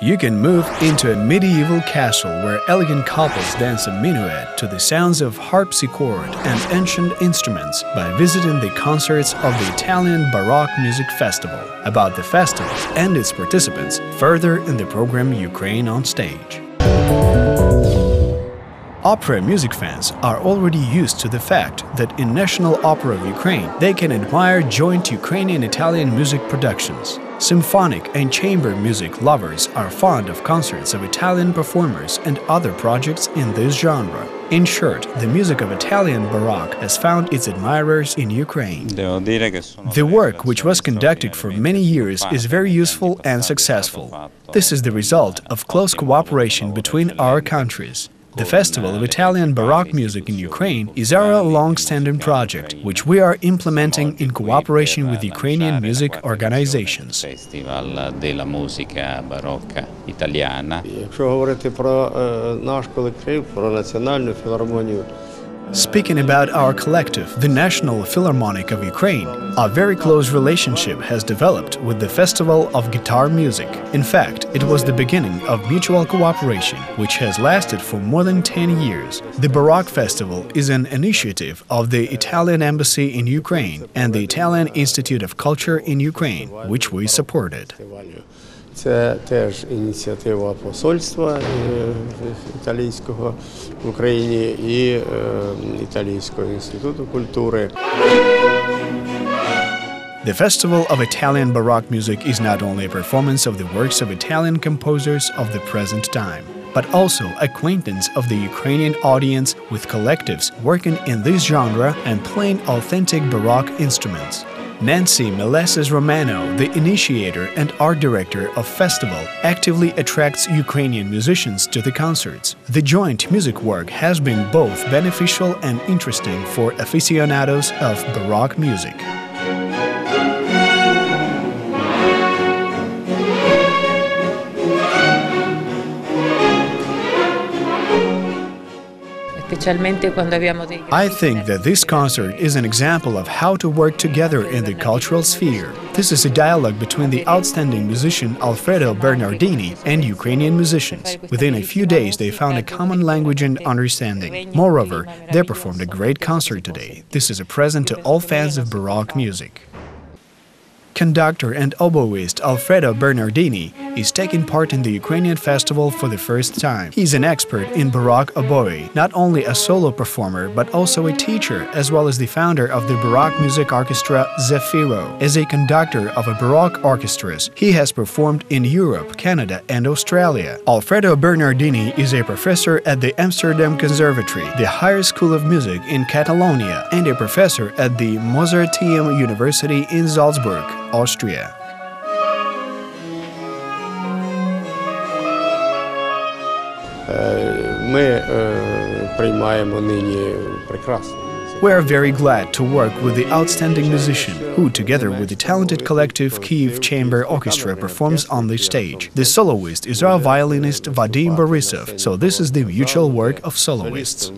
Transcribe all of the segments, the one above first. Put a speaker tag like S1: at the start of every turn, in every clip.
S1: You can move into a medieval castle where elegant couples dance a minuet to the sounds of harpsichord and ancient instruments by visiting the concerts of the Italian Baroque Music Festival. About the festival and its participants, further in the program Ukraine on Stage. Opera music fans are already used to the fact that in National Opera of Ukraine they can admire joint Ukrainian-Italian music productions. Symphonic and chamber music lovers are fond of concerts of Italian performers and other projects in this genre. In short, the music of Italian Baroque has found its admirers in Ukraine. The work, which was conducted for many years, is very useful and successful. This is the result of close cooperation between our countries. The Festival of Italian Baroque Music in Ukraine is our long-standing project, which we are implementing in cooperation with Ukrainian music organizations.
S2: della musica barocca italiana.
S3: Якщо говорити про наш колектив, про Національну філармонію.
S1: Speaking about our collective, the National Philharmonic of Ukraine, a very close relationship has developed with the Festival of Guitar Music. In fact, it was the beginning of mutual cooperation, which has lasted for more than 10 years. The Baroque Festival is an initiative of the Italian Embassy in Ukraine and the Italian Institute of Culture in Ukraine, which we supported.
S3: Це теж ініціатива посольства італійського в Україні і Італійського інституту культури.
S1: The Festival of Italian Baroque Music is not only a performance of the works of Italian composers of the present time, but also acquaintance of the Ukrainian audience with collectives working in this genre and playing authentic Baroque instruments. Nancy Meleses Romano, the initiator and art director of festival, actively attracts Ukrainian musicians to the concerts. The joint music work has been both beneficial and interesting for aficionados of Baroque music. I think that this concert is an example of how to work together in the cultural sphere. This is a dialogue between the outstanding musician Alfredo Bernardini and Ukrainian musicians. Within a few days they found a common language and understanding. Moreover, they performed a great concert today. This is a present to all fans of Baroque music. Conductor and oboist Alfredo Bernardini is taking part in the Ukrainian festival for the first time. He's an expert in Baroque oboe, not only a solo performer but also a teacher, as well as the founder of the Baroque music orchestra Zefiro. As a conductor of a Baroque orchestras, he has performed in Europe, Canada and Australia. Alfredo Bernardini is a professor at the Amsterdam Conservatory, the higher school of music in Catalonia, and a professor at the Mozarteum University in Salzburg, Austria. We are very glad to work with the outstanding musician who, together with the talented collective Kyiv Chamber Orchestra, performs on the stage. The soloist is our violinist Vadim Borisov, so this is the mutual work of soloists.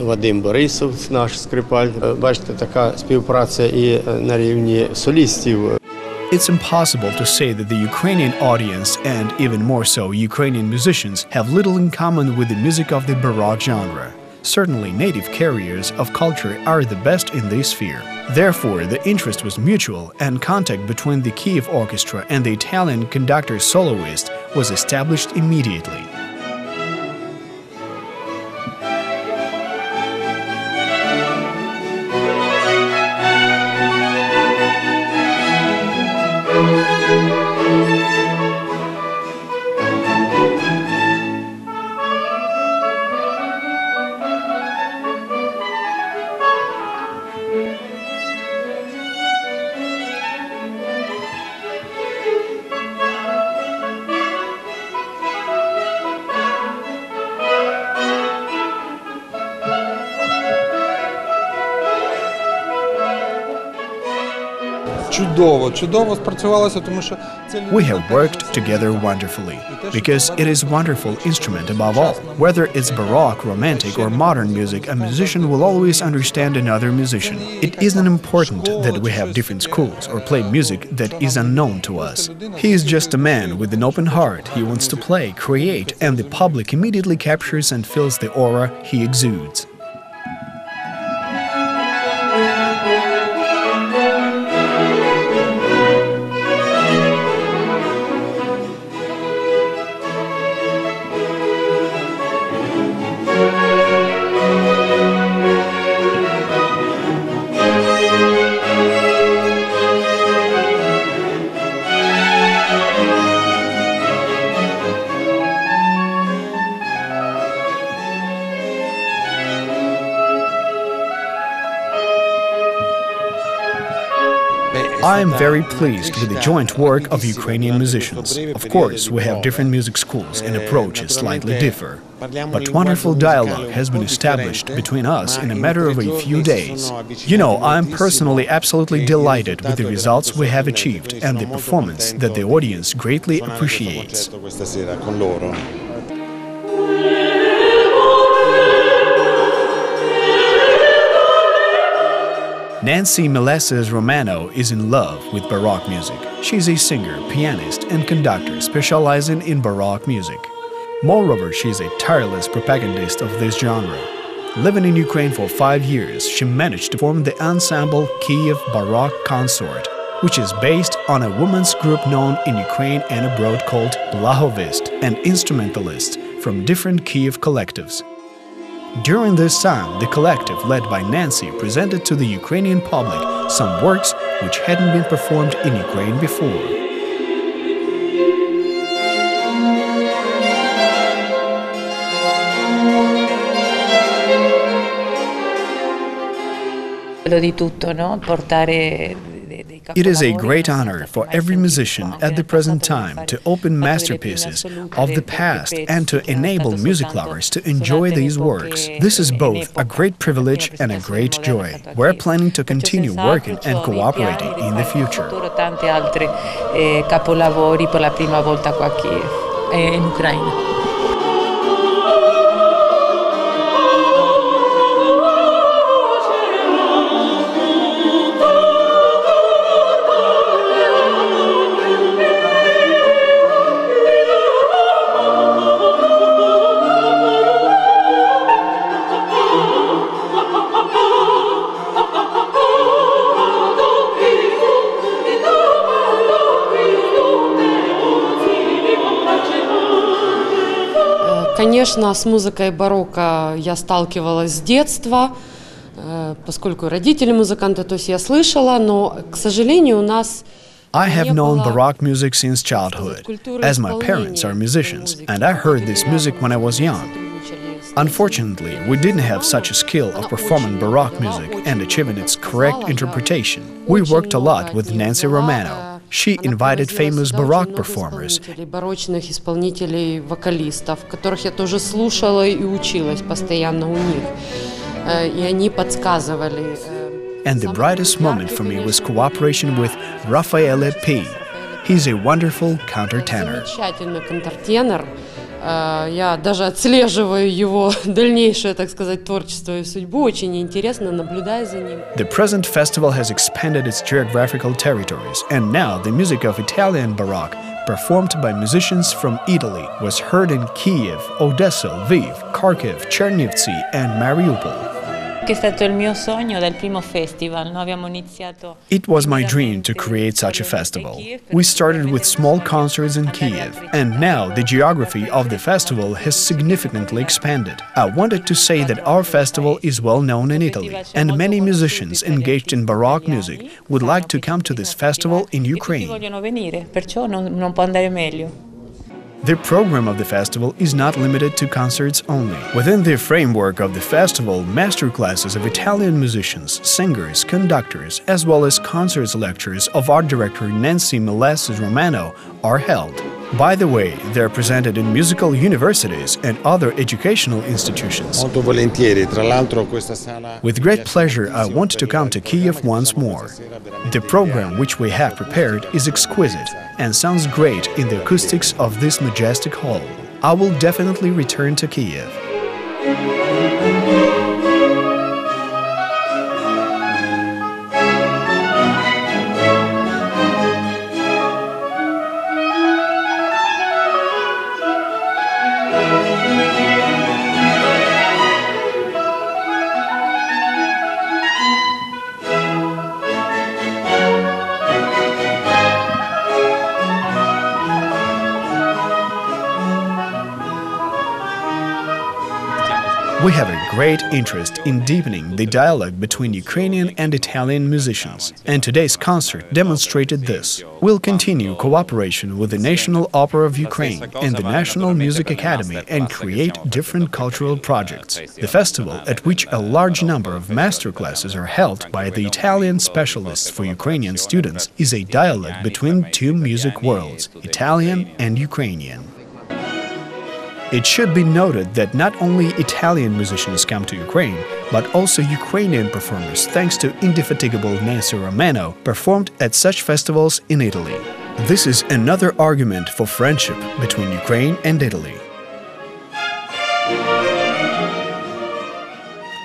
S3: Вадим Борисов, наш скрипаль. Бачите, така співпраця і на рівні солістів.
S1: It's impossible to say that the Ukrainian audience, and even more so Ukrainian musicians, have little in common with the music of the Baroque genre. Certainly, native carriers of culture are the best in this sphere. Therefore, the interest was mutual, and contact between the Kyiv Orchestra and the Italian conductor-soloist was established immediately.
S4: Чудово спрацювалося, тому що
S1: We have worked together wonderfully, because it is a wonderful instrument above all. Whether it's Baroque, Romantic or modern music, a musician will always understand another musician. It isn't important that we have different schools or play music that is unknown to us. He is just a man with an open heart. He wants to play, create, and the public immediately captures and feels the aura he exudes. I am very pleased with the joint work of Ukrainian musicians. Of course, we have different music schools and approaches slightly differ. But wonderful dialogue has been established between us in a matter of a few days. You know, I am personally absolutely delighted with the results we have achieved and the performance that the audience greatly appreciates. Nancy Melesses Romano is in love with Baroque music. She is a singer, pianist, and conductor specializing in Baroque music. Moreover, she is a tireless propagandist of this genre. Living in Ukraine for 5 years, she managed to form the ensemble Kiev Baroque Consort, which is based on a women's group known in Ukraine and abroad called Blahovist, and instrumentalists from different Kiev collectives. During this time, the collective, led by Nancy, presented to the Ukrainian public some works which hadn't been performed in Ukraine before. It is a great honor for every musician at the present time to open masterpieces of the past and to enable music lovers to enjoy these works. This is both a great privilege and a great joy. We're planning to continue working and cooperating in the future.
S5: Конечно, с музыкой барокко я сталкивалась с детства, поскольку родители музыканты, то есть я слышала, но, к сожалению, у нас
S1: I have known Baroque music since childhood, as my parents are musicians, and I heard this music when I was young. Unfortunately, we didn't have such a skill of performing Baroque music and achieving its correct interpretation. We worked a lot with Nancy Romano. She invited famous Baroque performers.
S5: Барочных исполнителей, вокалистов, которых я тоже слушала и училась постоянно у них. И они подсказывали.
S1: And the brightest moment for me was cooperation with Raffaele P. He's a wonderful countertenor.
S5: Замечательный контртенор. Я даже отслеживаю его дальнейшее, так сказать, творчество и судьбу. Очень интересно, наблюдая за ним.
S1: The present festival has expanded its geographical territories, and now the music of Italian Baroque, performed by musicians from Italy, was heard in Kiev, Odessa, Lviv, Kharkiv, Chernivtsi, and Mariupol. It was my dream to create such a festival. We started with small concerts in Kiev, and now the geography of the festival has significantly expanded. I wanted to say that our festival is well known in Italy, and many musicians engaged in Baroque music would like to come to this festival in Ukraine. The program of the festival is not limited to concerts only. Within the framework of the festival, masterclasses of Italian musicians, singers, conductors, as well as concerts lectures of art director Nancy Melesses Romano are held. By the way, they are presented in musical universities and other educational institutions. With great pleasure, I want to come to Kiev once more. The program which we have prepared is exquisite and sounds great in the acoustics of this majestic hall. I will definitely return to Kiev. We have a great interest in deepening the dialogue between Ukrainian and Italian musicians, and today's concert demonstrated this. We'll continue cooperation with the National Opera of Ukraine and the National Music Academy and create different cultural projects. The festival, at which a large number of masterclasses are held by the Italian specialists for Ukrainian students, is a dialogue between two music worlds, Italian and Ukrainian. It should be noted that not only Italian musicians come to Ukraine, but also Ukrainian performers, thanks to indefatigable Nancy Romano, performed at such festivals in Italy. This is another argument for friendship between Ukraine and Italy.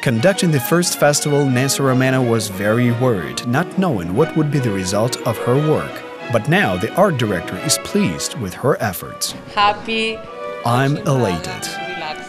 S1: Conducting the first festival, Nancy Romano was very worried, not knowing what would be the result of her work. But now the art director is pleased with her efforts.
S5: Happy.
S1: I'm elated.
S5: Relax.